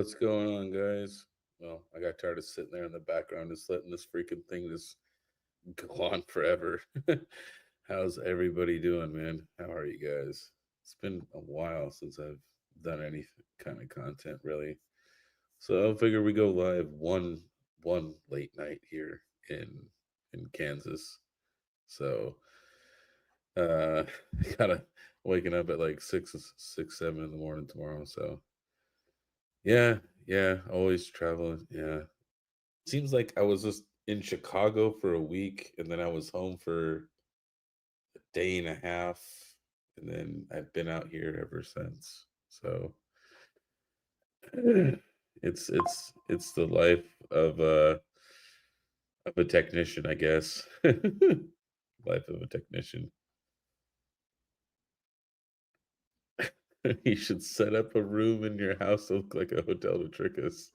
What's going on, guys? Well, I got tired of sitting there in the background, just letting this freaking thing just go on forever. How's everybody doing, man? How are you guys? It's been a while since I've done any kind of content, really. So I figure we go live one late night here in Kansas. So uh gotta waking up at like 7 in the morning tomorrow. So yeah, yeah, always traveling. Yeah. Seems like I was just in Chicago for a week and then I was home for a day and a half and then I've been out here ever since. So it's the life of a technician, I guess. Life of a technician. You should set up a room in your house to look like a hotel to trick us.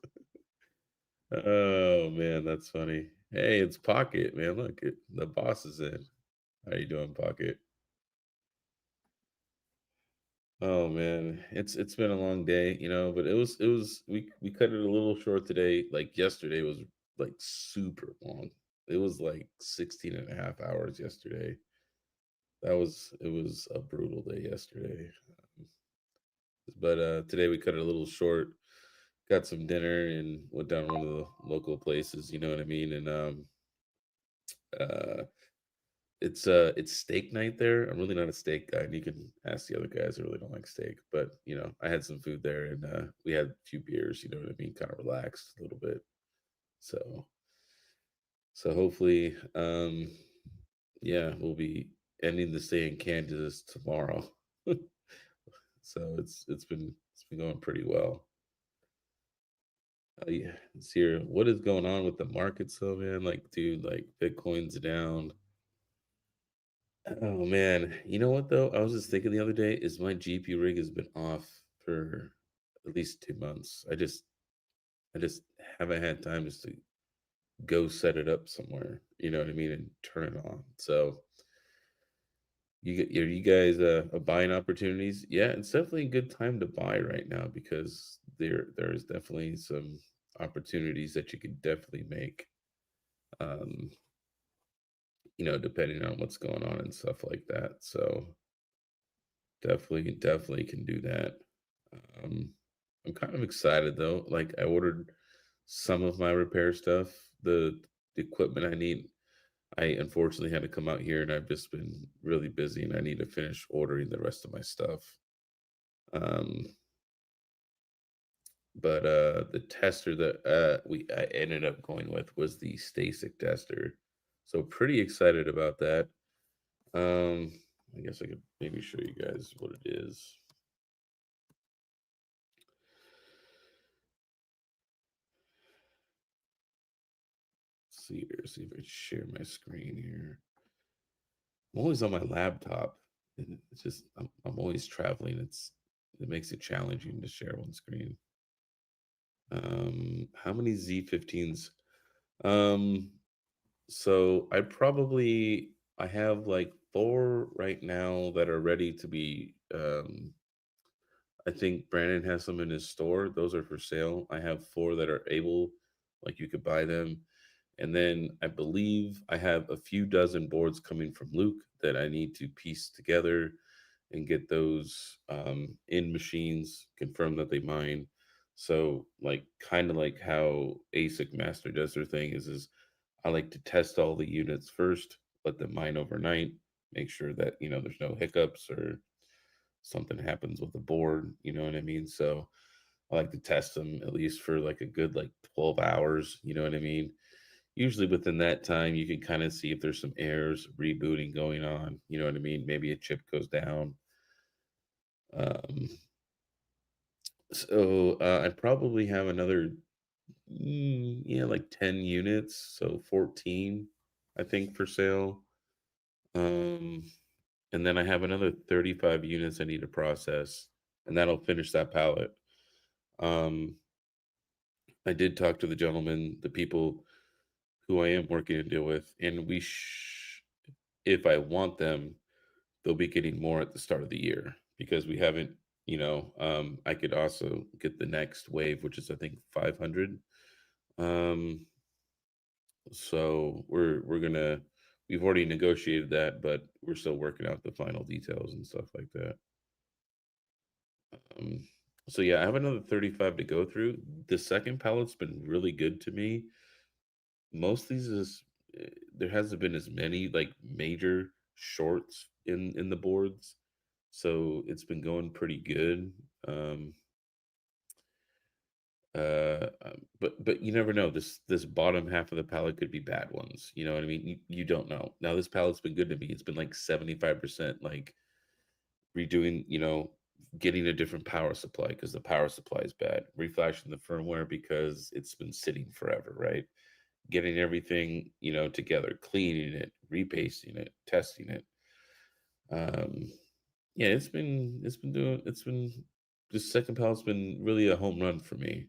Oh man, that's funny. Hey, it's Pocket, man. Look, the boss is in. How you doing, Pocket? Oh man, it's been a long day, but it was we cut it a little short today. Like yesterday was like super long. It was like 16 and a half hours yesterday. It was a brutal day yesterday. Um, But today we cut it a little short. Got some dinner and went down one of the local places, you know what I mean? And uh it's steak night there. I'm really not a steak guy, and you can ask the other guys. I really don't like steak, but I had some food there, and we had a few beers. You know what I mean? Kind of relaxed a little bit. So hopefully, yeah, we'll be ending the stay in Kansas tomorrow. So it's been going pretty well. Yeah, it's here. What is going on with the markets though, man? Like, dude, like Bitcoin's down. Oh man, you know what though? I was just thinking the other day is my GP rig has been off for at least 2 months. I just haven't had time just to go set it up somewhere. You know what I mean, and turn it on. So are you guys buying opportunities? Yeah, it's definitely a good time to buy right now because there's definitely some opportunities that you could definitely make. Um, depending on what's going on and stuff like that. So definitely can do that. Um, I'm kind of excited though. Like I ordered some of my repair stuff, the equipment I need. I unfortunately had to come out here, and I've just been really busy, and I need to finish ordering the rest of my stuff. Um, but the tester that I ended up going with was the Stasic tester, so pretty excited about that. Um, I guess I could maybe show you guys what it is. See if I share my screen here. I'm always on my laptop. And it's just I'm always traveling. It makes it challenging to share one screen. How many Z15s? Um, so I have like four right now that are ready to be. I think Brandon has some in his store. Those are for sale. I have four that are able, like you could buy them. And then I believe I have a few dozen boards coming from Luke that I need to piece together and get those in machines, confirm that they mine. So like kind of like how Asic Master does their thing is I like to test all the units first, let them mine overnight, make sure that there's no hiccups or something happens with the board, you know what I mean? So I like to test them at least for like a good like 12 hours, you know what I mean? Usually within that time you can kind of see if there's some errors, rebooting going on, you know what I mean? Maybe a chip goes down. Um, so I probably have another yeah, like 10 units, so 14 I think for sale. Um and then I have another 35 units I need to process, and that'll finish that pallet. Um, I did talk to the gentleman, the people who I am working to deal with, and if I want them, they'll be getting more at the start of the year because we haven't. I could also get the next wave, which is I think 500. Um, so we've already negotiated that, but we're still working out the final details and stuff like that. Um, so yeah, I have another 35 to go through. The second pallet's been really good to me. Most of these there hasn't been as many like major shorts in the boards, so it's been going pretty good. Um, but you never know. This bottom half of the pallet could be bad ones. You know what I mean? You don't know. Now this pallet's been good to me. It's been like 75% like redoing, getting a different power supply because the power supply is bad. Reflashing the firmware because it's been sitting forever, right? Getting everything, together, cleaning it, repasting it, testing it. Um, yeah, it's been this second pallet's been really a home run for me.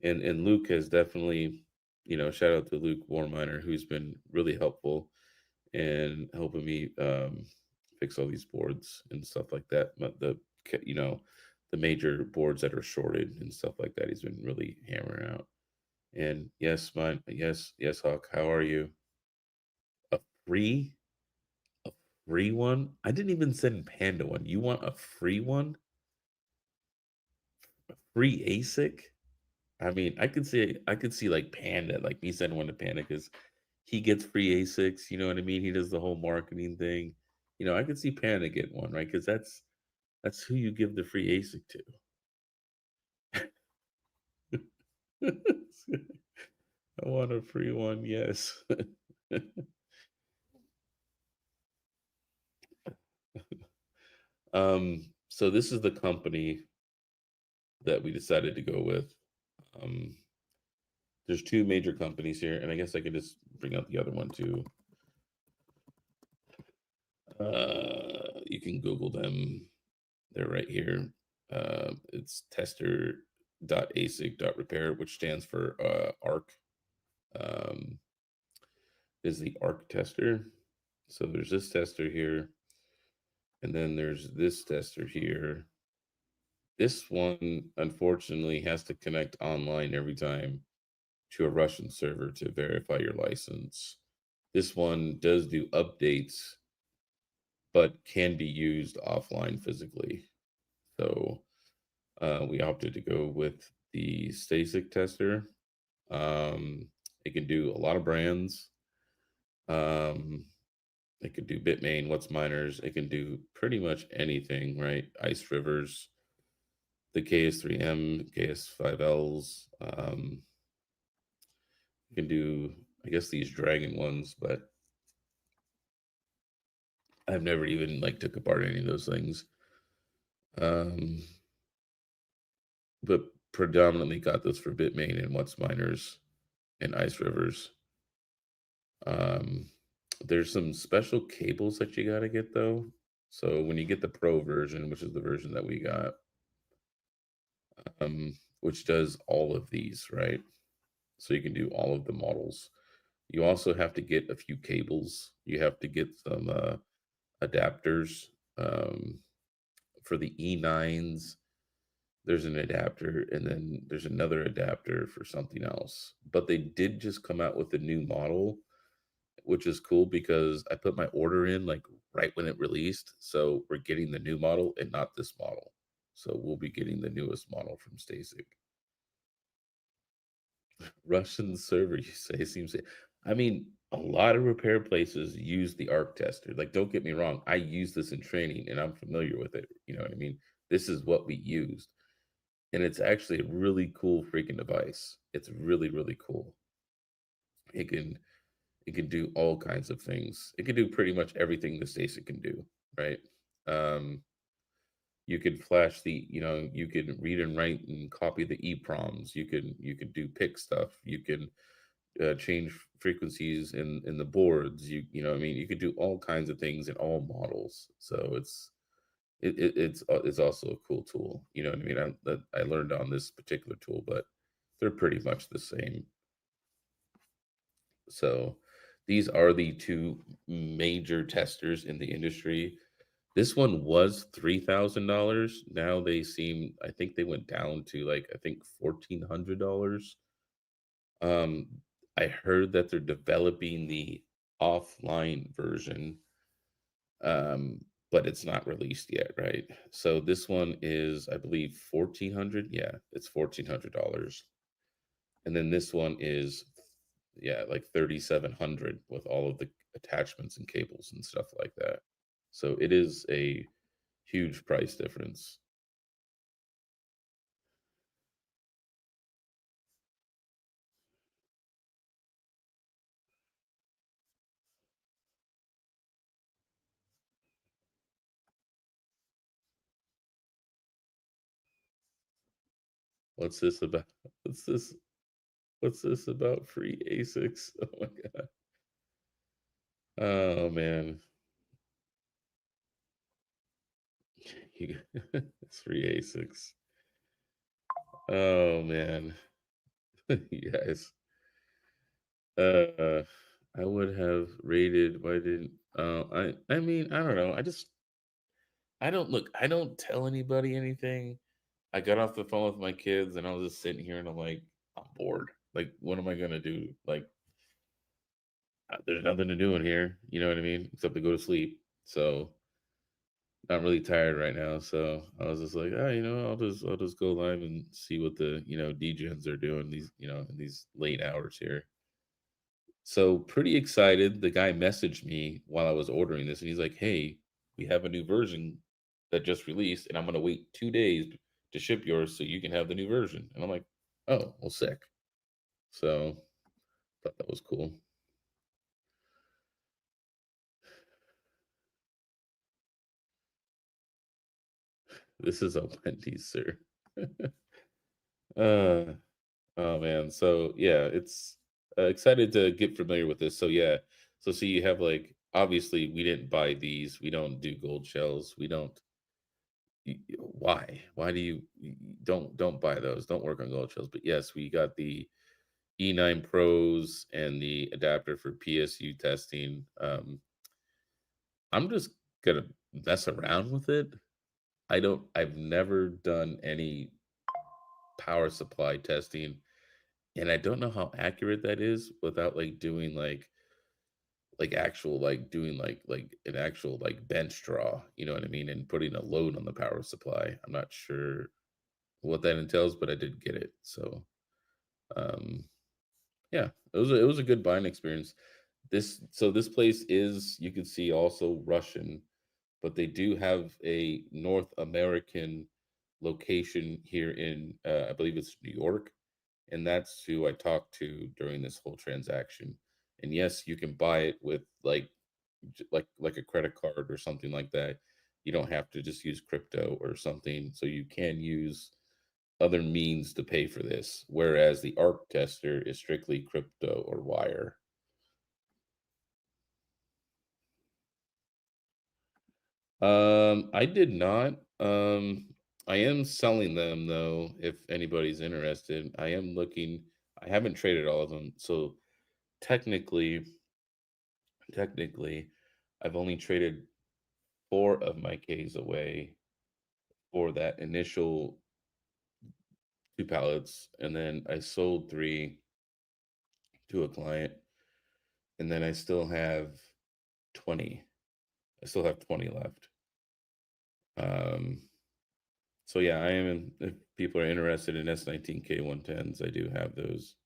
And Luke has definitely, shout out to Luke Warminer, who's been really helpful and helping me fix all these boards and stuff like that. But you know, the major boards that are shorted and stuff like that, he's been really hammering out. And yes, Hawk, how are you? A free, a free one? I didn't even send Panda one. You want a free one? A free ASIC? I mean, I could see like Panda, like me sending one to Panda because he gets free A6. You know what I mean? He does the whole marketing thing. I could see Panda get one, right? Because that's who you give the free ASIC to. I want a free one, yes. So this is the company that we decided to go with. Um, there's two major companies here, and I guess I could just bring up the other one too. You can Google them. They're right here. It's tester.asic.repair, which stands for ARC. Um, is the ARC tester. So there's this tester here, and then there's this tester here. This one, unfortunately, has to connect online every time to a Russian server to verify your license. This one does do updates, but can be used offline physically. So we opted to go with the Stasic tester. Um, it can do a lot of brands. Um, it can do Bitmain, what's miners. It can do pretty much anything, right? Ice rivers, the KS3M, KS5Ls. You can do, I guess, these dragon ones, but I've never even like took apart any of those things. Um, but predominantly got this for Bitmain and what's miners and ice rivers. Um, there's some special cables that you got to get though. So when you get the pro version, which is the version that we got, which does all of these, right? So you can do all of the models. You also have to get a few cables. You have to get some adapters for the E9s. There's an adapter, and then there's another adapter for something else. But they did just come out with a new model, which is cool because I put my order in like right when it released. So we're getting the new model and not this model. So we'll be getting the newest model from Stasic. Russian server, you say, seems. I mean, a lot of repair places use the ARC tester. Like, don't get me wrong, I use this in training and I'm familiar with it. You know what I mean? This is what we used. And it's actually a really cool freaking device. It's really, really cool. It can it can do all kinds of things. It can do pretty much everything the Stasic can do, right? Um, you could flash you can read and write and copy the EPROMs. You could do pick stuff. You can change frequencies in the boards. You know what I mean, you could do all kinds of things in all models. So it's also a cool tool. You know what I mean? I learned on this particular tool, but they're pretty much the same. So these are the two major testers in the industry. This one was $3,000. Now they seem, I think they went down to like, I think $1,400. Um, I heard that they're developing the offline version, um, but it's not released yet, right? So this one is, I believe, 1,400. Yeah, it's $1,400. And then this one is, yeah, like 3,700 with all of the attachments and cables and stuff like that. So it is a huge price difference. What's this about? What's this? What's this about free Asics? Oh my god. Oh man. It's free Asics. Oh man. You guys. Uh I would have rated, why didn't I mean, I don't know. I don't look, I don't tell anybody anything. I got off the phone with my kids and I was just sitting here and I'm like, I'm bored. Like, what am I gonna do? Like, there's nothing to do in here. You know what I mean? Except to go to sleep. So not really tired right now. So I was just like, oh, I'll just go live and see what the DJs are doing these in these late hours here. So pretty excited. The guy messaged me while I was ordering this, and he's like, "Hey, we have a new version that just released, and I'm gonna wait 2 days to ship yours so you can have the new version." And I'm like, "Oh, well, sick." So thought that was cool. This is a Wendy's, sir. uh, oh man. So yeah, it's excited to get familiar with this. So yeah, so see, you have like, obviously we didn't buy these. We don't do gold shells. We don't. Why? Why do don't buy those? Don't work on gold shells. But yes, we got the E9 Pros and the adapter for PSU testing. I'm just gonna mess around with it. I've never done any power supply testing, and I don't know how accurate that is without like doing like actual like doing like an actual like bench draw, you know what I mean, and putting a load on the power supply. I'm not sure what that entails, but I did get it. So um yeah, it was a good buying experience. This place is, you can see, also Russian, but they do have a North American location here in I believe it's New York, and that's who I talked to during this whole transaction. And yes, you can buy it with like a credit card or something like that. You don't have to just use crypto or something. So you can use other means to pay for this, whereas the ARC tester is strictly crypto or wire. I did not. I am selling them though, if anybody's interested. I am looking. I haven't traded all of them, so technically, technically, I've only traded four of my Ks away for that initial two pallets, and then I sold three to a client, and then I still have 20. I still have 20 left. Um, so yeah, I am. If people are interested in S19K 110s, I do have those.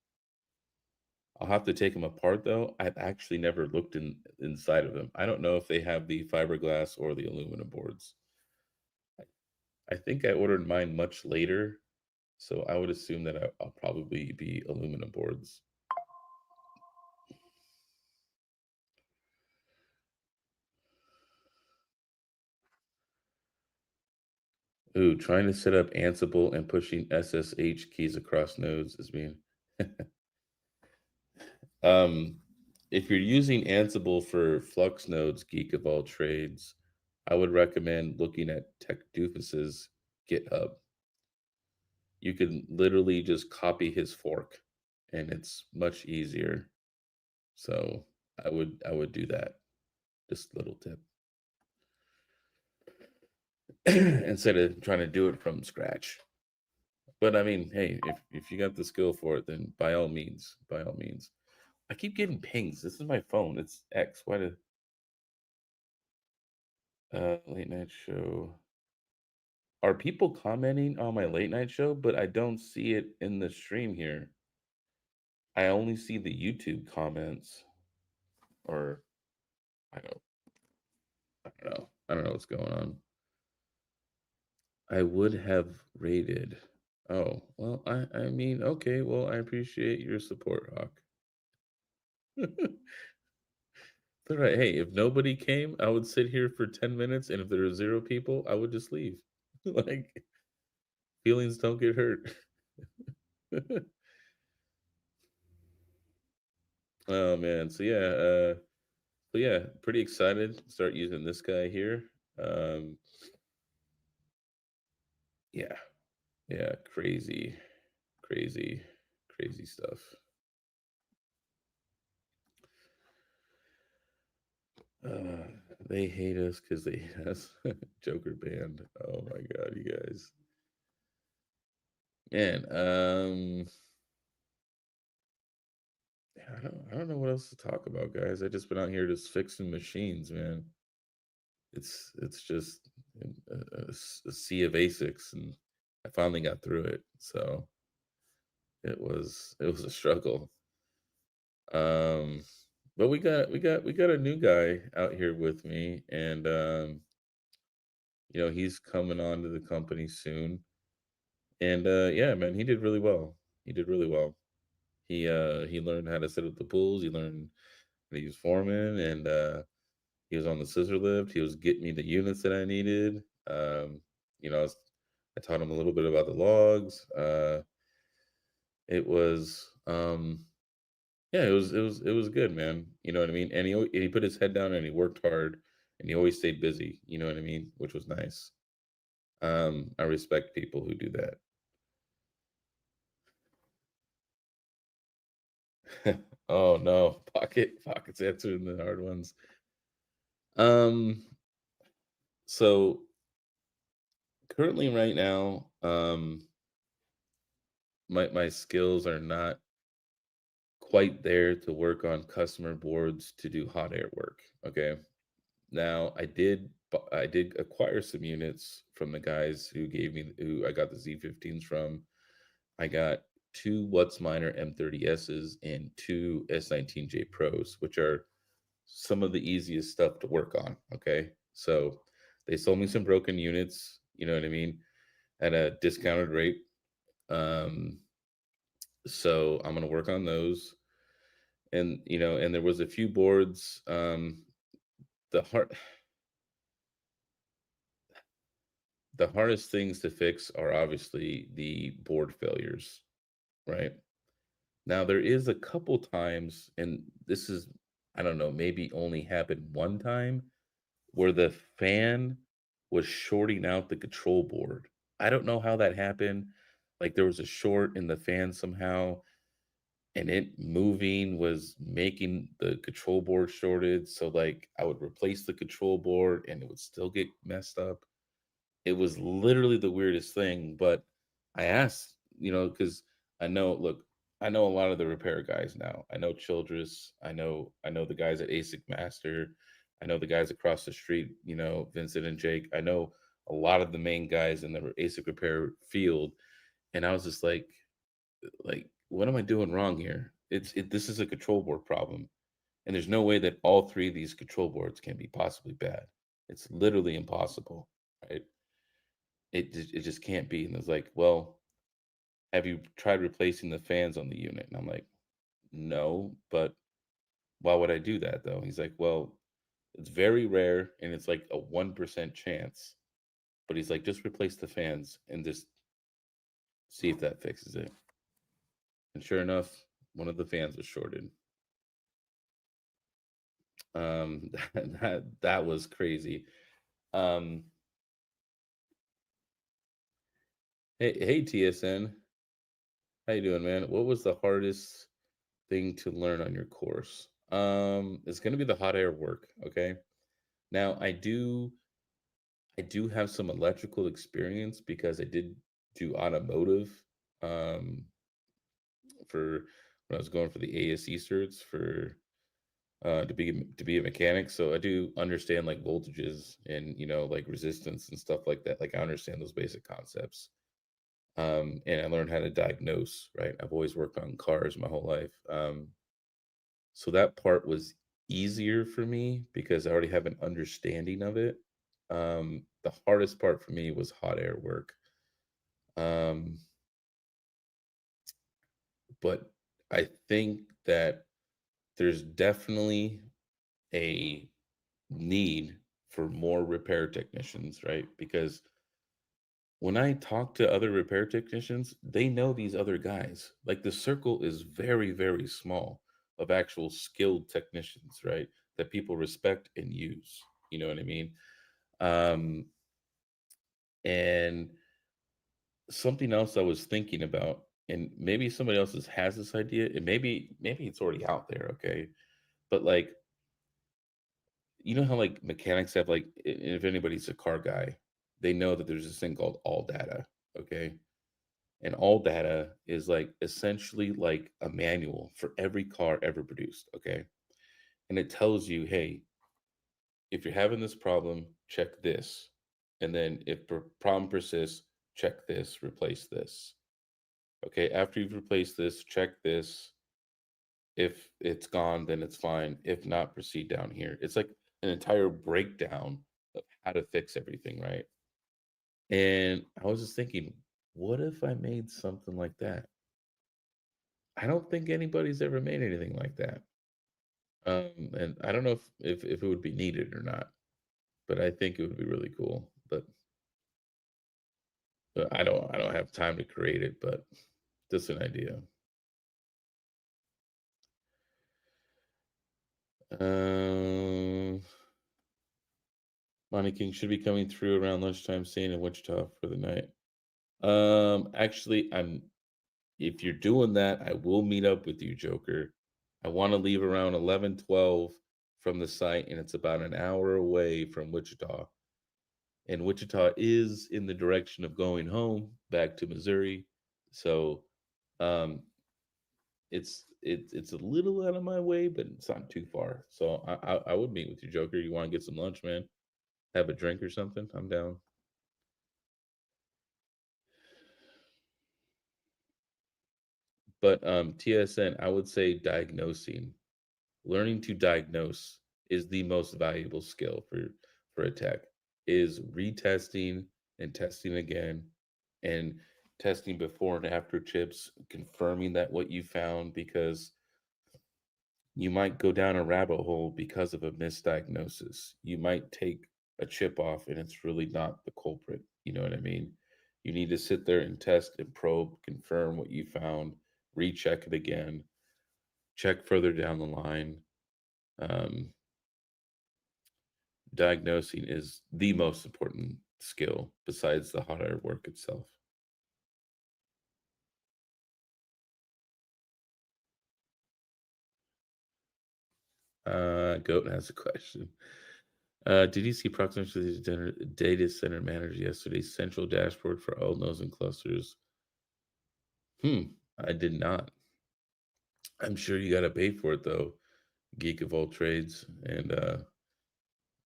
I'll have to take them apart though. I've actually never looked inside of them. I don't know if they have the fiberglass or the aluminum boards. I think I ordered mine much later, so I would assume that I'll probably be aluminum boards. Ooh, trying to set up Ansible and pushing SSH keys across nodes is being. Um, if you're using Ansible for Flux nodes, geek of all trades, I would recommend looking at Tech Doofus's GitHub. You can literally just copy his fork, and it's much easier. So I would do that. Just a little tip. instead of trying to do it from scratch. But I mean, hey, if you got the skill for it, then by all means, by all means. I keep getting pings. This is my phone. It's X. Why did late night show? Are people commenting on my late night show? But I don't see it in the stream here. I only see the YouTube comments, or I don't, I don't know. I don't know what's going on. I would have rated. Oh, well, I mean, okay, well, I appreciate your support, Hawk. All right. Hey, if nobody came, I would sit here for 10 minutes, and if there were zero people, I would just leave. Like, feelings don't get hurt. Oh man. So yeah, pretty excited to start using this guy here. Um yeah, yeah, crazy, crazy stuff. Uh they hate us because they hate us. Joker band. Oh my god, you guys. Man, I don't know what else to talk about, guys. I just been out here just fixing machines, man. It's just a sea of Asics, and I finally got through it. So it was a struggle. Um, but we got a new guy out here with me, and he's coming on to the company soon. And yeah, man, he did really well. He did really well. He learned how to set up the pools. He learned how to use foreman, and he was on the scissor lift. He was getting me the units that I needed. I taught him a little bit about the logs. It was Yeah, it was good, man. You know what I mean? And he put his head down and he worked hard and he always stayed busy, you know what I mean? Which was nice. I respect people who do that. Oh no, pockets answering the hard ones. Um so currently right now, my skills are not quite there to work on customer boards to do hot air work. Okay. Now I did acquire some units from the guys who I got the Z15s from. I got two What's Minor M30Ss and two S19J Pros, which are some of the easiest stuff to work on. Okay. So they sold me some broken units, you know what I mean, at a discounted rate. Um, so I'm gonna work on those. And there was a few boards. The hard the hardest things to fix are obviously the board failures, right? Now there is a couple times, and this is, I don't know, maybe only happened one time, where the fan was shorting out the control board. I don't know how that happened. Like there was a short in the fan somehow, and it moving was making the control board shorted. So like I would replace the control board and it would still get messed up. It was literally the weirdest thing, but I asked, because look, I know a lot of the repair guys now. I know Childress. I know the guys at Asic Master. I know the guys across the street, Vincent and Jake. I know a lot of the main guys in the Asic repair field. And I was just like, what am I doing wrong here? This is a control board problem. And there's no way that all three of these control boards can be possibly bad. It's literally impossible, right? It just can't be. And it's like, well, have you tried replacing the fans on the unit? And I'm like, no, but why would I do that though? He's like, well, it's very rare and it's like a 1% chance. But he's like, just replace the fans and just see if that fixes it. And sure enough, one of the fans was shorted. That was crazy. Um, hey TSN, how you doing, man? What was the hardest thing to learn on your course? It's gonna be the hot air work. Okay. Now I do have some electrical experience because I did do automotive um, for when I was going for the ASE certs for to be a mechanic. So I do understand like voltages and like resistance and stuff like that. Like I understand those basic concepts. And I learned how to diagnose. Right, I've always worked on cars my whole life. So that part was easier for me because I already have an understanding of it. The hardest part for me was hot air work. Um, but I think that there's definitely a need for more repair technicians, right? Because when I talk to other repair technicians, they know these other guys. Like the circle is very, very small of actual skilled technicians, right? That people respect and use. You know what I mean? Um, and something else I was thinking about, and maybe somebody else has this idea, and maybe it's already out there, okay? But like, you know how like mechanics have like, if anybody's a car guy, they know that there's this thing called all data, okay? And all data is like essentially like a manual for every car ever produced, okay? And it tells you, hey, if you're having this problem, check this. And then if the problem persists, check this, replace this. Okay, after you've replaced this, check this. If it's gone, then it's fine. If not, proceed down here. It's like an entire breakdown of how to fix everything, right? And I was just thinking, what if I made something like that? I don't think anybody's ever made anything like that. And I don't know if it would be needed or not, but I think it would be really cool. But I don't have time to create it, but just an idea. Um, Money King should be coming through around lunchtime, staying in Wichita for the night. Actually, I'm. If you're doing that, I will meet up with you, Joker. I want to leave around 11:12 from the site, and it's about an hour away from Wichita. And Wichita is in the direction of going home back to Missouri. So um, it's a little out of my way, but it's not too far. So I would meet with you, Joker. You want to get some lunch, man? Have a drink or something? I'm down. But TSN, I would say diagnosing, learning to diagnose is the most valuable skill for a tech. Is retesting and testing again, and testing before and after chips, confirming that what you found, because you might go down a rabbit hole because of a misdiagnosis. You might take a chip off and it's really not the culprit. You know what I mean? You need to sit there and test and probe, confirm what you found, recheck it again, check further down the line. Um, Diagnosing is the most important skill besides the hot air work itself. Goat has a question. Did you see proximity to the data center manager yesterday's central dashboard for all nodes and clusters? I did not. I'm sure you got to pay for it though, geek of all trades, and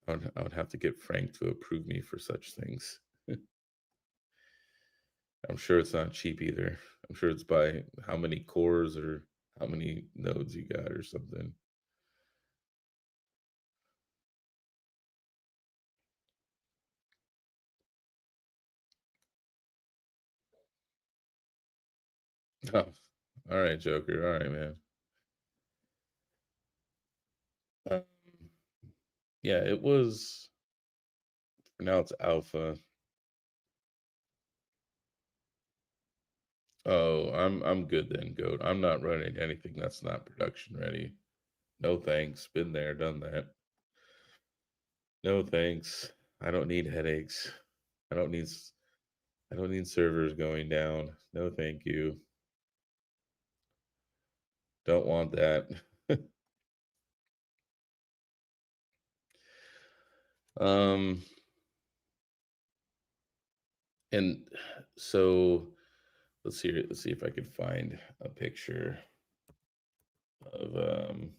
I would have to get Frank to approve me for such things. I'm sure it's not cheap either. I'm sure it's by how many cores or how many nodes you got or something. Oh, all right, Joker. All right, man. Um, yeah, it was. Now it's alpha. Oh, I'm good then, goat. I'm not running anything that's not production ready. No thanks. Been there, done that. No thanks. I don't need headaches. I don't need I don't need servers going down. No thank you. Don't want that. um And so let's see. Let's see if I can find a picture of um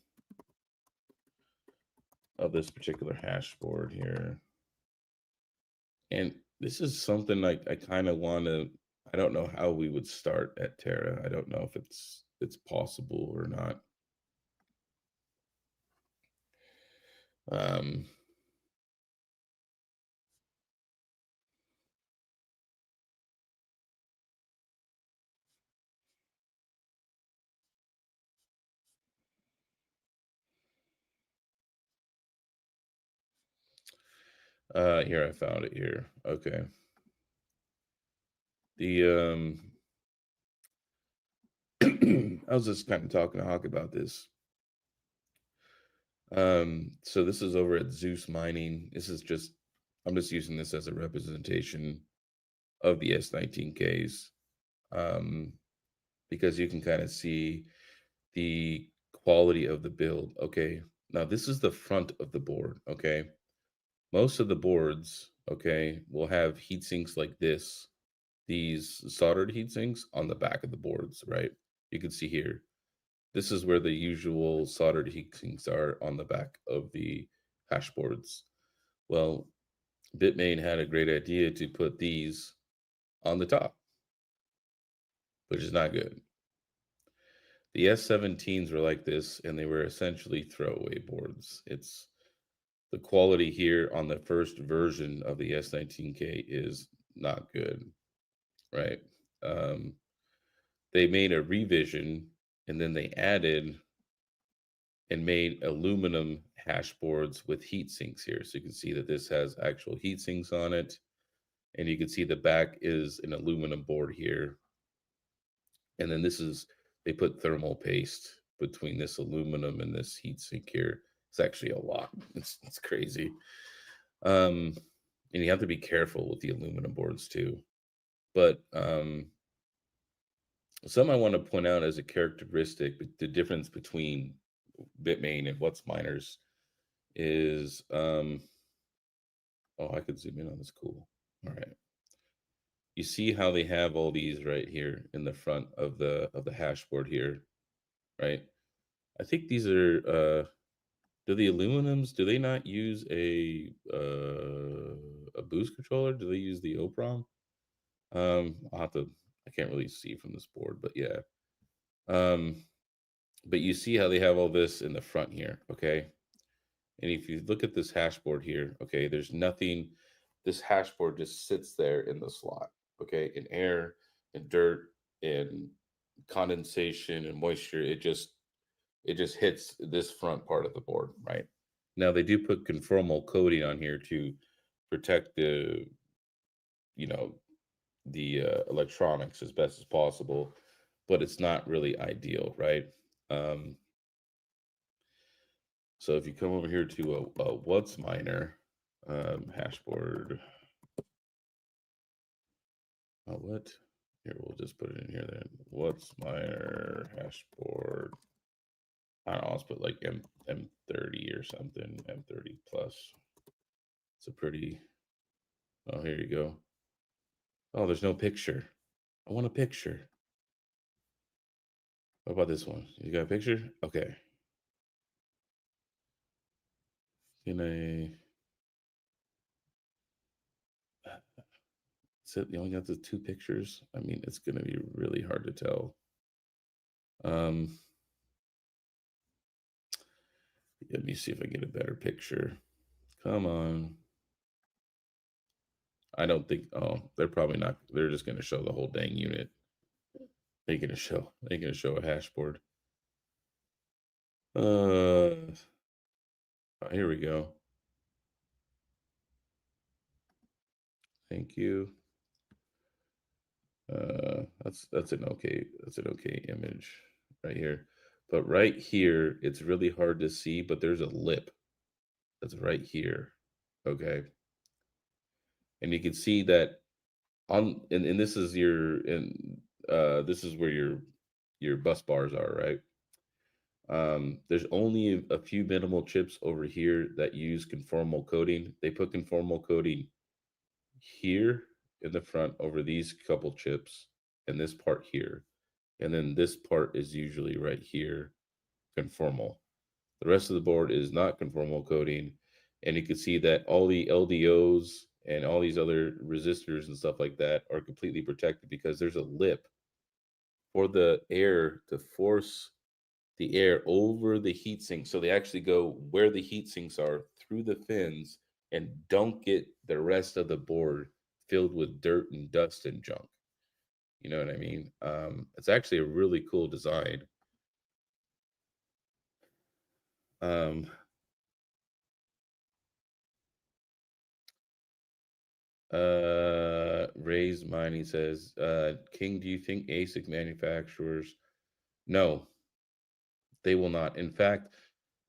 of this particular hash board here. And this is something like I kind of want to. I don't know how we would start at Terra. I don't know if it's possible or not. Um, Here I found it here. Okay. The I was just kind of talking to Hawk about this. So this is over at Zeus Mining. This is just I'm just using this as a representation of the S19Ks. Um, because you can kind of see the quality of the build. Okay. Now this is the front of the board. Okay. Most of the boards, okay, will have heat sinks like this, these soldered heat sinks on the back of the boards, right? You can see here. This is where the usual soldered heat sinks are on the back of the hash boards. Well, Bitmain had a great idea to put these on the top, which is not good. The S17s were like this, and they were essentially throwaway boards. It's the quality here on the first version of the S19K is not good, right? Um, they made a revision and then they added and made aluminum hash boards with heat sinks here. So you can see that this has actual heat sinks on it. And you can see the back is an aluminum board here. And then this is, they put thermal paste between this aluminum and this heat sink here. It's actually a lot. It's crazy. Um, and you have to be careful with the aluminum boards too. But some I want to point out as a characteristic, the difference between Bitmain and What's Miners is, oh, I could zoom in on this. Cool. All right. You see how they have all these right here in the front of the hash board here, right? I think these are do the aluminums, do they not use a boost controller? Do they use the OPROM? I'll have to, I can't really see from this board, but yeah. Um, but you see how they have all this in the front here, okay? And if you look at this hash board here, okay, there's nothing, this hash board just sits there in the slot, okay? In air and dirt and condensation and moisture, it just hits this front part of the board, right? Now they do put conformal coating on here to protect the, you know, the electronics as best as possible, but it's not really ideal, right? Um, so if you come over here to a What's Miner hashboard, what? Here, we'll just put it in here then. What's Miner hashboard? I don't know, let's put like M30 or something, M30 plus. It's a pretty, oh, here you go. Oh, there's no picture. I want a picture. What about this one? You got a picture? Okay. Can I? So you only got the two pictures. I mean, it's gonna be really hard to tell. Um, Let me see if I get a better picture. Come on. I don't think. Oh, they're probably not. They're just gonna show the whole dang unit. They're gonna show. They're gonna show a hashboard. Oh, here we go. Thank you. That's an okay image right here. But right here, it's really hard to see, but there's a lip that's right here. Okay. And you can see that on and this is your and this is where your bus bars are, right? There's only a few minimal chips over here that use conformal coating. They put conformal coating here in the front over these couple chips and this part here. And then this part is usually right here, conformal. The rest of the board is not conformal coating. And you can see that all the LDOs and all these other resistors and stuff like that are completely protected because there's a lip for the air to force the air over the heat sink. So they actually go where the heat sinks are through the fins and don't get the rest of the board filled with dirt and dust and junk. You know what I mean? It's actually a really cool design. Um, Raised Mining says, King, do you think ASIC manufacturers? No, they will not. In fact,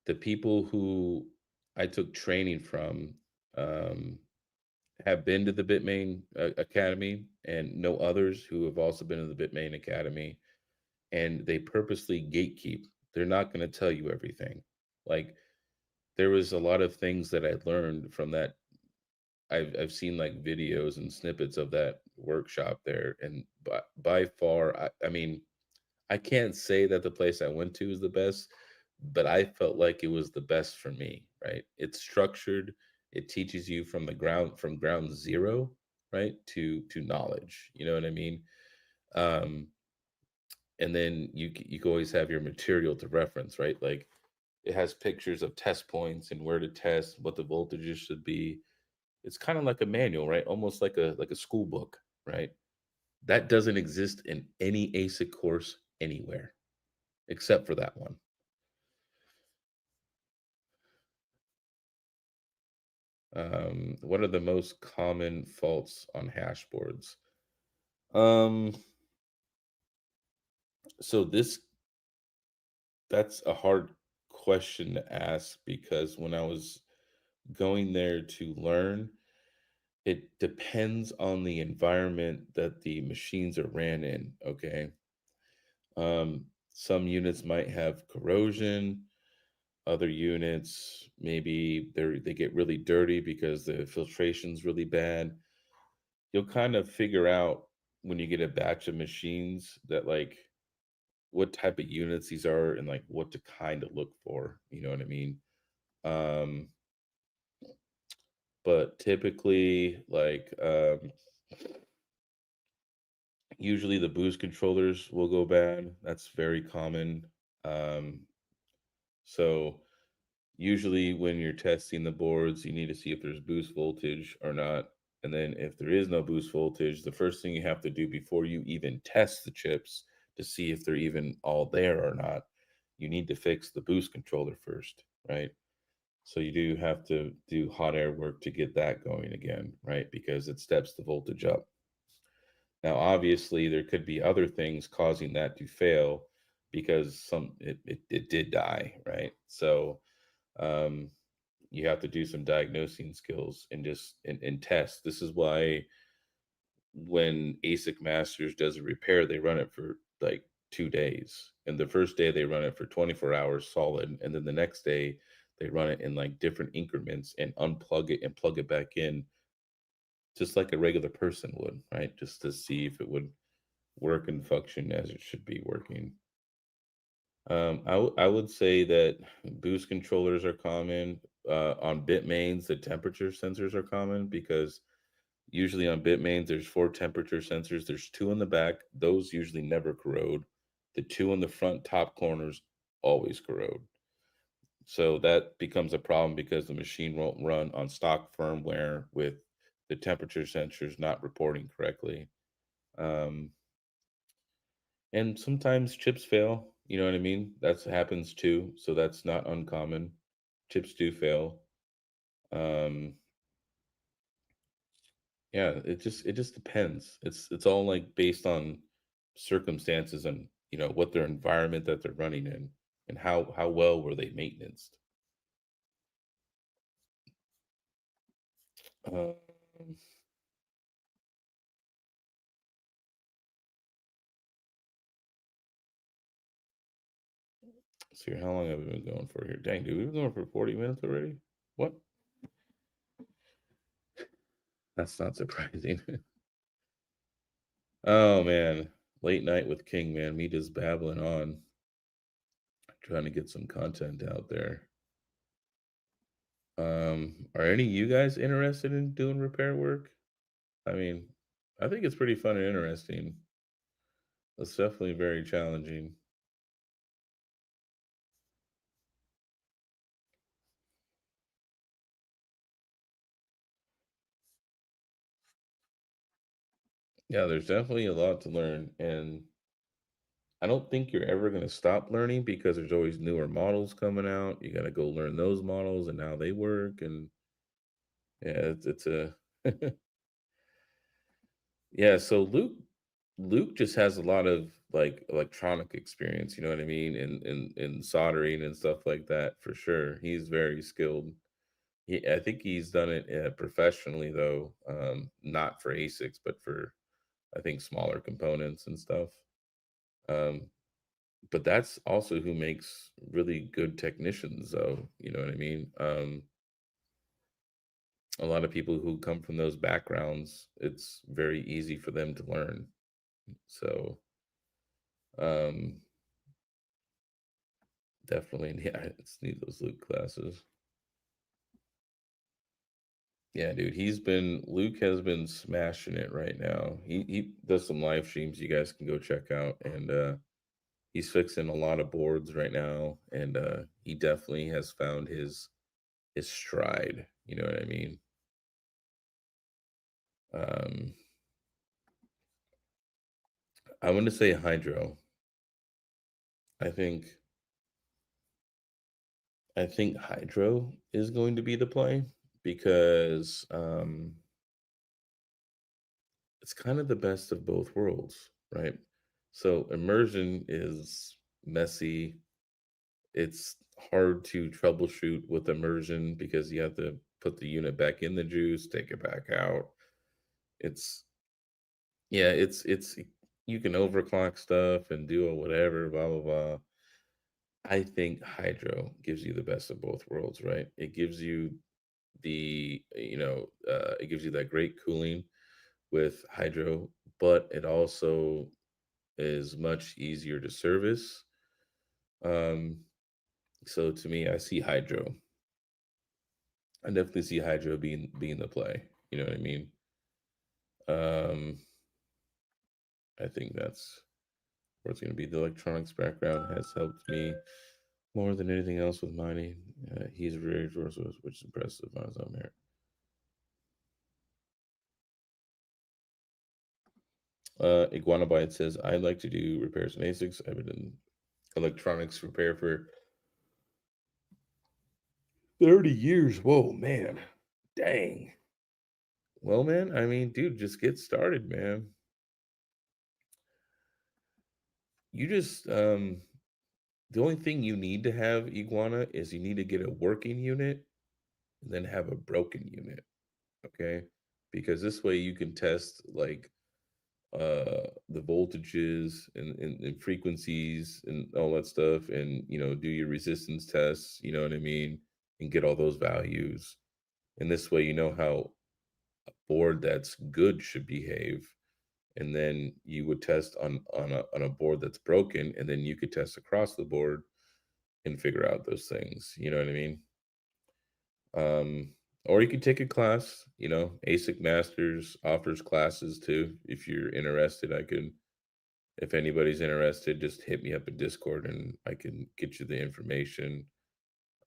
the people who I took training from, um, have been to the Bitmain Academy and know others who have also been in the Bitmain Academy, and they purposely gatekeep. They're not going to tell you everything. Like there was a lot of things that I learned from that. I've seen like videos and snippets of that workshop there, and by far, I mean, I can't say that the place I went to is the best, but I felt like it was the best for me, right? It's structured, it teaches you from ground zero, right? To knowledge. You know what I mean? Um, and then you can always have your material to reference, right? Like it has pictures of test points and where to test, what the voltages should be. It's kind of like a manual, right? Almost like a school book, right? That doesn't exist in any ASIC course anywhere except for that one. What are the most common faults on hash boards? Um, so that's a hard question to ask because when I was going there to learn, it depends on the environment that the machines are ran in. Okay. Some units might have corrosion. Other units maybe they get really dirty because the filtration's really bad. You'll kind of figure out when you get a batch of machines that like what type of units these are and like what to kind of look for. You know what I mean? Um, but typically, like usually the boost controllers will go bad. That's very common. Um, so usually when you're testing the boards, you need to see if there's boost voltage or not. And then if there is no boost voltage, the first thing you have to do before you even test the chips to see if they're even all there or not, you need to fix the boost controller first, right? So you do have to do hot air work to get that going again, right? Because it steps the voltage up. Now, obviously, there could be other things causing that to fail because it did die, right? So um, you have to do some diagnosing skills and just and test. This is why when Asic Masters does a repair, they run it for like 2 days. And the first day they run it for 24 hours solid, and then the next day they run it in like different increments and unplug it and plug it back in, just like a regular person would, right? Just to see if it would work and function as it should be working. I would say that boost controllers are common. On Bitmains, the temperature sensors are common because usually on Bitmains, there's four temperature sensors. There's two in the back. Those usually never corrode. The two in the front top corners always corrode. So that becomes a problem because the machine won't run on stock firmware with the temperature sensors not reporting correctly. Um, and sometimes chips fail. You know what I mean? That happens too. So that's not uncommon. Chips do fail. Um, yeah, it just depends. It's all like based on circumstances and what their environment that they're running in and how well were they maintained. Um, let's see, how long have we been going for here? Dang, dude, we've been going for 40 minutes already. What? That's not surprising. Oh man, late night with King, man. Me just babbling on, trying to get some content out there. Are any of you guys interested in doing repair work? I mean, I think it's pretty fun and interesting. It's definitely very challenging. Yeah, there's definitely a lot to learn, and I don't think you're ever going to stop learning because there's always newer models coming out. You got to go learn those models and how they work, and yeah, it's a yeah. So Luke just has a lot of like electronic experience. You know what I mean, in soldering and stuff like that for sure. He's very skilled. I think he's done it professionally though, not for ASICs, but for I think smaller components and stuff. Um, but that's also who makes really good technicians, though. You know what I mean? A lot of people who come from those backgrounds, it's very easy for them to learn. So, um, definitely, yeah, it's need those Luke classes. Yeah, dude, Luke has been smashing it right now. He does some live streams you guys can go check out, and he's fixing a lot of boards right now, and he definitely has found his stride. You know what I mean? Um, I want to say hydro. I think I think hydro is going to be the play because it's kind of the best of both worlds, right? So immersion is messy. It's hard to troubleshoot with immersion because you have to put the unit back in the juice, take it back out. It's yeah, it's you can overclock stuff and do a whatever, blah blah blah. I think hydro gives you the best of both worlds, right? It gives you it gives you that great cooling with hydro, but it also is much easier to service. Um, so to me, I see hydro. I definitely see hydro being the play. You know what I mean? Um, I think that's where it's going to be. The electronics background has helped me more than anything else with mining. He's very resourceful, which is impressive on his own merit. Iguana Byte says, I'd like to do repairs in ASICs. I've been in electronics repair for 30 years. Whoa, man. Dang. Well, man, I mean, dude, just get started, man. You just, the only thing you need to have, Iguana, is you need to get a working unit and then have a broken unit. Okay. Because this way you can test like the voltages and frequencies and all that stuff and do your resistance tests, you know what I mean, and get all those values, and this way you know how a board that's good should behave, and then you would test on a board that's broken, and then you could test across the board and figure out those things, you know what I mean. um or you could take a class, Asic Masters offers classes too. If you're interested, I could, if anybody's interested, just hit me up at Discord and I can get you the information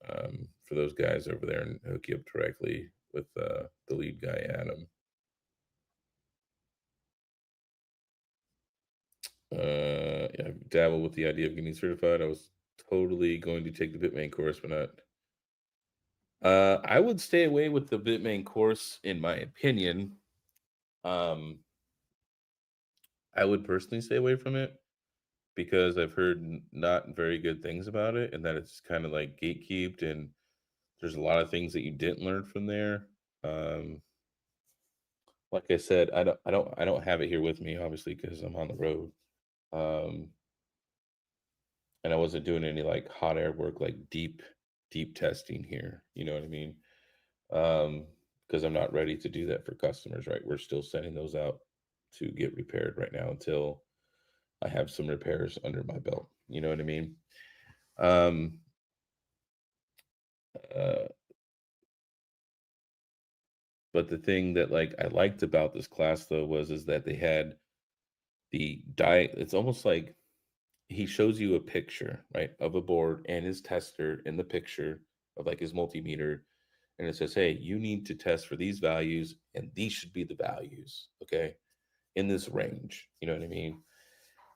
for those guys over there and hook you up directly with the lead guy, Adam. Yeah, I dabble with the idea of getting certified. I was totally going to take the Bitmain course, but not. I would stay away with the Bitmain course, in my opinion. Um, I would personally stay away from it because I've heard not very good things about it, and that it's kind of like gatekeeped, and there's a lot of things that you didn't learn from there. Um, like I said, I don't have it here with me, obviously, because I'm on the road. Um, and I wasn't doing any like hot air work, like deep testing here. You know what I mean? Because I'm not ready to do that for customers. Right? We're still sending those out to get repaired right now until I have some repairs under my belt. You know what I mean? Um, uh, but the thing that like I liked about this class though was is that they had the die. It's almost like he shows you a picture, right, of a board and his tester in the picture of like his multimeter, and it says, "Hey, you need to test for these values, and these should be the values, okay, in this range." You know what I mean?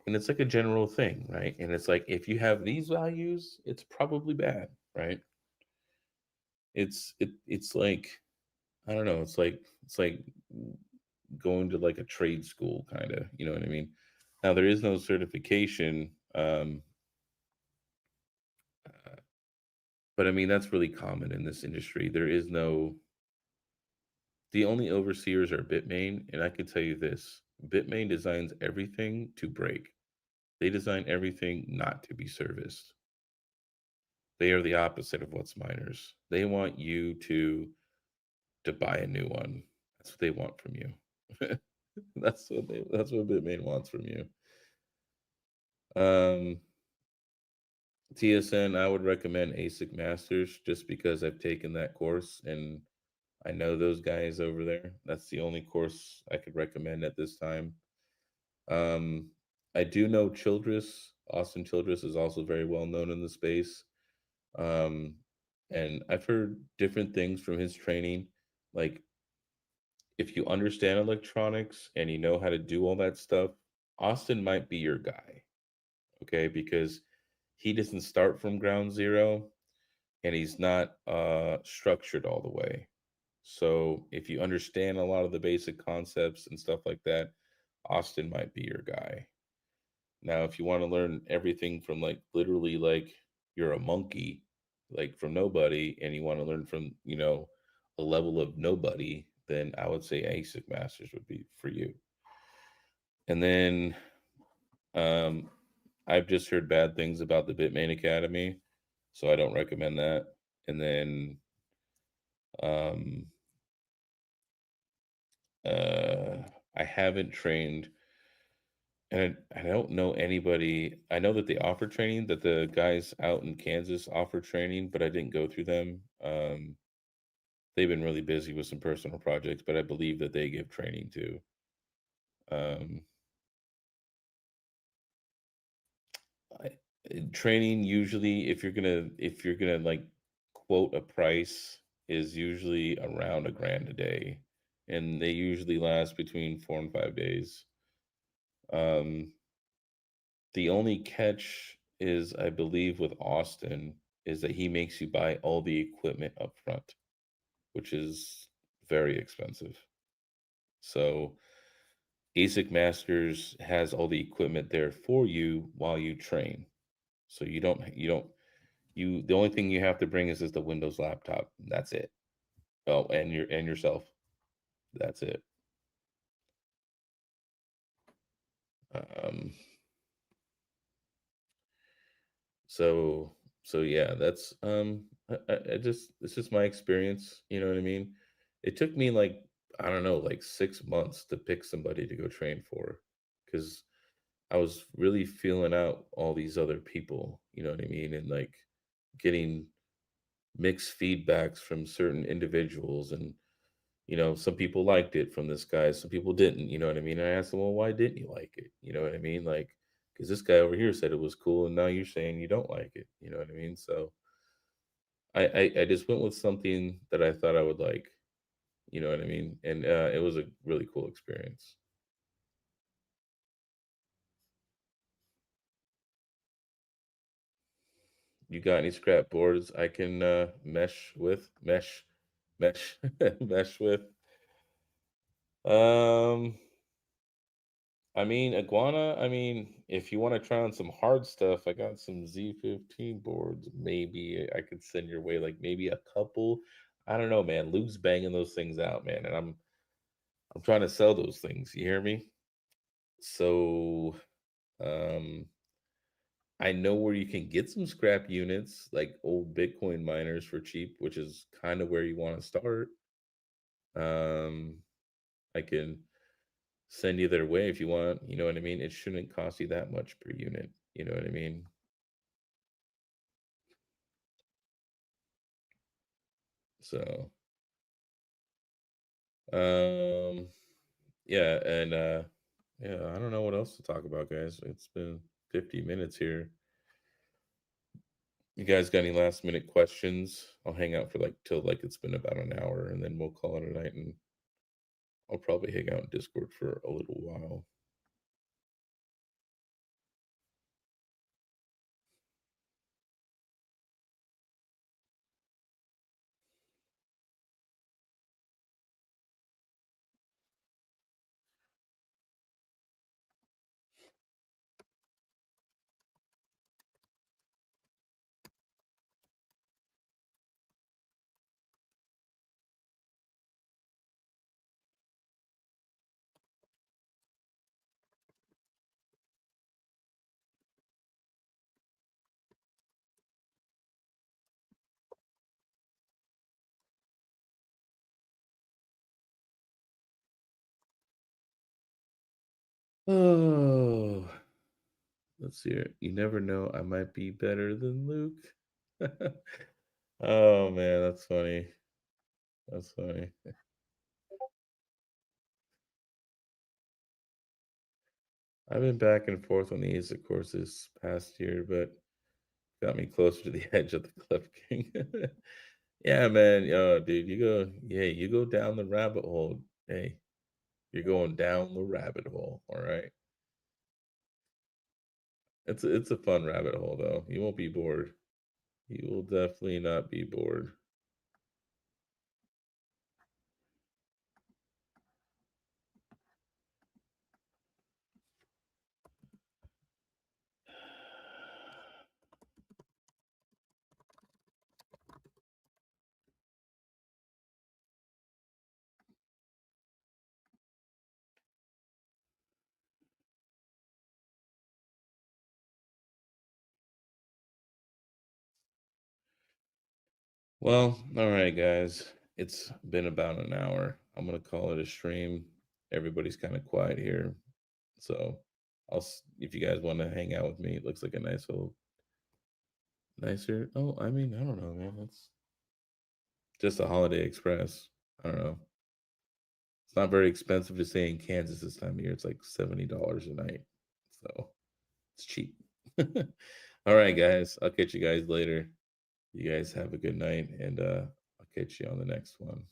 And it's like a general thing, right? And it's like if you have these values, it's probably bad, right? It's like I don't know. It's like going to like a trade school, kind of. You know what I mean? Now there is no certification, uh, but I mean that's really common in this industry. There is no. The only overseers are Bitmain, and I can tell you this: Bitmain designs everything to break. They design everything not to be serviced. They are the opposite of what's miners. They want you to buy a new one. That's what they want from you. That's what Bitmain wants from you. Um, TSN, I would recommend Asic Masters just because I've taken that course and I know those guys over there. That's the only course I could recommend at this time. Um, I do know Childress. Austin Childress is also very well known in the space. Um, and I've heard different things from his training. Like, if you understand electronics and you know how to do all that stuff, Austin might be your guy. Okay, because he doesn't start from ground zero and he's not structured all the way. So if you understand a lot of the basic concepts and stuff like that, Austin might be your guy. Now, if you want to learn everything from like literally like you're a monkey, like from nobody, and you want to learn from, a level of nobody, then I would say ASIC Masters would be for you. And then um, I've just heard bad things about the Bitmain Academy, so I don't recommend that. And then um, uh, I haven't trained, and I don't know anybody. I know that they offer training, that the guys out in Kansas offer training, but I didn't go through them. They've been really busy with some personal projects, but I believe that they give training too. Um, I, Training usually, if you're gonna like quote a price, is usually around a grand a day, and they usually last between 4 and 5 days. Um, the only catch is, I believe, with Austin is that he makes you buy all the equipment up front, which is very expensive. So ASIC Masters has all the equipment there for you while you train. So the only thing you have to bring is just the Windows laptop. That's it. Oh, and yourself. That's it. Um, so so yeah, that's I just it's just my experience. You know what I mean? It took me like I don't know, like 6 months to pick somebody to go train for, because I was really feeling out all these other people. You know what I mean? And like getting mixed feedbacks from certain individuals, and some people liked it from this guy, some people didn't. You know what I mean? And I asked them, well, why didn't you like it? You know what I mean? Like, because this guy over here said it was cool, and now you're saying you don't like it. You know what I mean? So I just went with something that I thought I would like. You know what I mean? And it was a really cool experience. You got any scrap boards I can mesh mesh with? Um, I mean, Iguana, I mean, if you want to try on some hard stuff, I got some Z15 boards. Maybe I could send your way, like maybe a couple. I don't know, man. Luke's banging those things out, man, and I'm trying to sell those things. You hear me? So, um, I know where you can get some scrap units, like old Bitcoin miners for cheap, which is kind of where you want to start. Um, I can. send you their way if you want. You know what I mean? It shouldn't cost you that much per unit. You know what I mean? So, um, yeah, and yeah, I don't know what else to talk about, guys. It's been 50 minutes here. You guys got any last minute questions? I'll hang out for like till like it's been about an hour, and then we'll call it a night. And I'll probably hang out in Discord for a little while. Oh, let's see here. You never know. I might be better than Luke. Oh man, that's funny. That's funny. I've been back and forth on the Asic course this past year, but got me closer to the edge of the cliff king. Yeah, man. Dude, you go down the rabbit hole. Hey, you're going down the rabbit hole. All right. It's a fun rabbit hole though. You won't be bored. You will definitely not be bored. Well, all right, guys. It's been about an hour. I'm gonna call it a stream. Everybody's kind of quiet here, so if you guys want to hang out with me, it looks like a nice little nicer. Oh, I mean, I don't know, man. It's just a Holiday Express. I don't know. It's not very expensive to stay in Kansas this time of year. It's like $70 a night, so it's cheap. All right, guys. I'll catch you guys later. You guys have a good night, and I'll catch you on the next one.